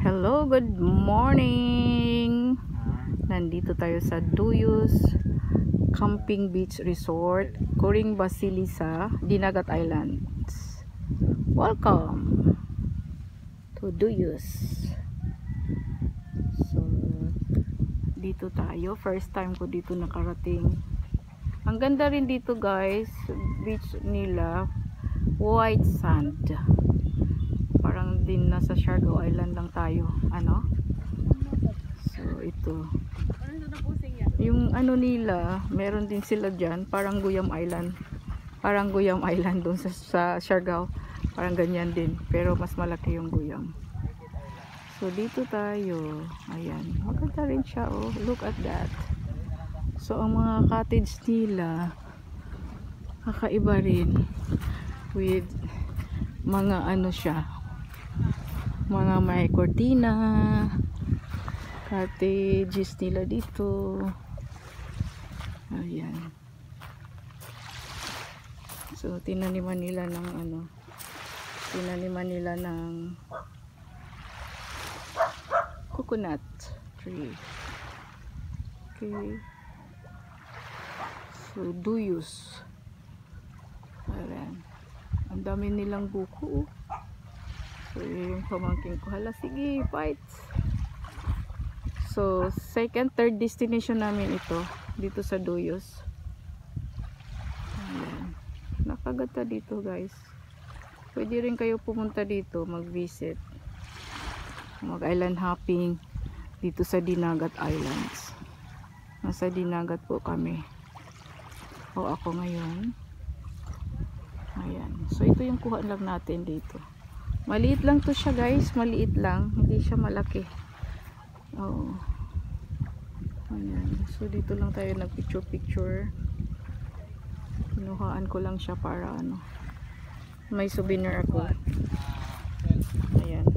Hello, good morning. Nandito tayo sa Duyos Camping Beach Resort, Coring Basilisa, Dinagat Islands. Welcome to Duyos. So, dito tayo. First time ko dito nakarating. Ang ganda rin dito, guys. Beach nila, white sand. Parang din nasa Siargao Island lang tayo. So ito yung nila, meron din sila dyan, parang Guyam Island. Parang Guyam Island doon sa Siargao. Parang ganyan din, pero mas malaki yung Guyam. So dito tayo. Ayan, maganda rin siya. Oh, look at that. So ang mga cottage nila kakaiba rin, with mga siya, mga may cortina, cottages nila dito. Ayan. So tinaniman nila ng coconut tree. Okay. So Duyos. Ayan. Ang dami nilang buko. So yung pamangkin ko, hala sige, fight. So third destination namin ito, dito sa Duyos. Ayan. Nakaganda dito, guys. Pwede rin kayo pumunta dito, mag-visit, mag-island hopping dito sa Dinagat Islands. Nasa Dinagat po kami, o ako ngayon. Ayan. So ito yung kuha lang natin dito. Maliit lang to siya, guys. Maliit lang. Hindi siya malaki. Oo. Ayan. So dito lang tayo nag-picture. Kinuhaan ko lang siya para may souvenir ako. Ayan.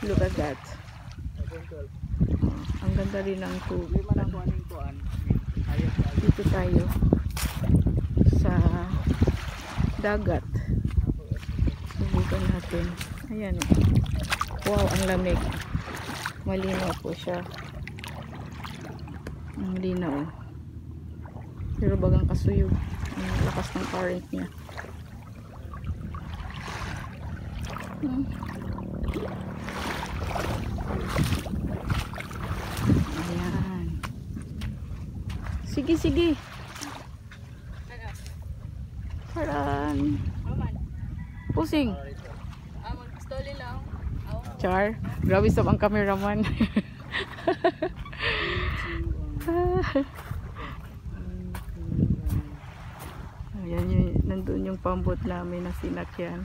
Look at that. Ang ganda rin ng tubig. Dito tayo sa dagat. Subukan natin. Ayan. Wow, ang lamig. Malinaw po siya. Ang linaw. Pero bagang kasuyog. Ang lakas ng current niya. Ayan. Sige, sige. Paran. Pusing. Mag-story lang. Char, grabe sa ang cameraman. Ayan nandun yung pambot namin na sinakyan.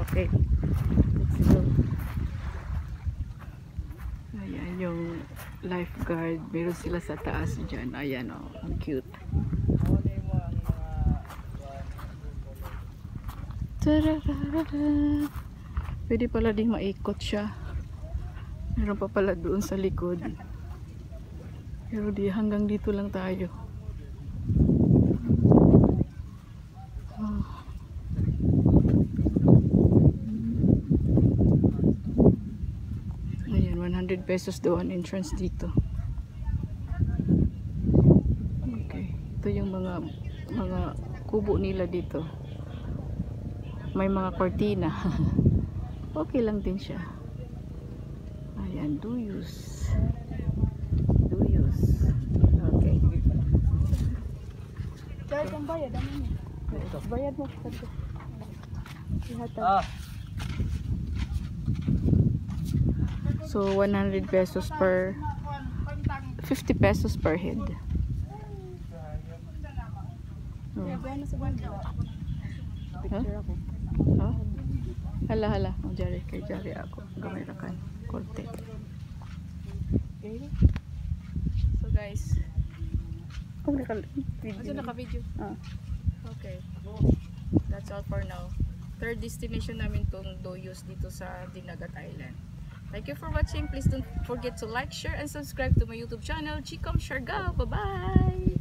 Okay. Let's go. Ayan yung lifeguard. Meron sila sa taas dyan. Ayan o. Ang cute. Pwede pala ding maikot siya. Meron pa pala doon sa likod. Pero hanggang dito lang tayo. Ayan, 100 pesos daw ang entrance dito. Okay. Ito yung mga kubo nila dito. May mga cortina. Okay lang din siya. Ayan, Duyos. Duyos. Okay. Kaya kang bayad, ano niya? Bayad mo. So 100 pesos per 50 pesos per head. Picture ako. Oh? Hala. Jari ako. Gamay ra kan. Korte. So guys, naka-video. Okay. That's all for now. Third destination namin tong Duyos dito sa Dinagat Island. Thank you for watching. Please don't forget to like, share, and subscribe to my YouTube channel, Chicom Siargao. Bye-bye!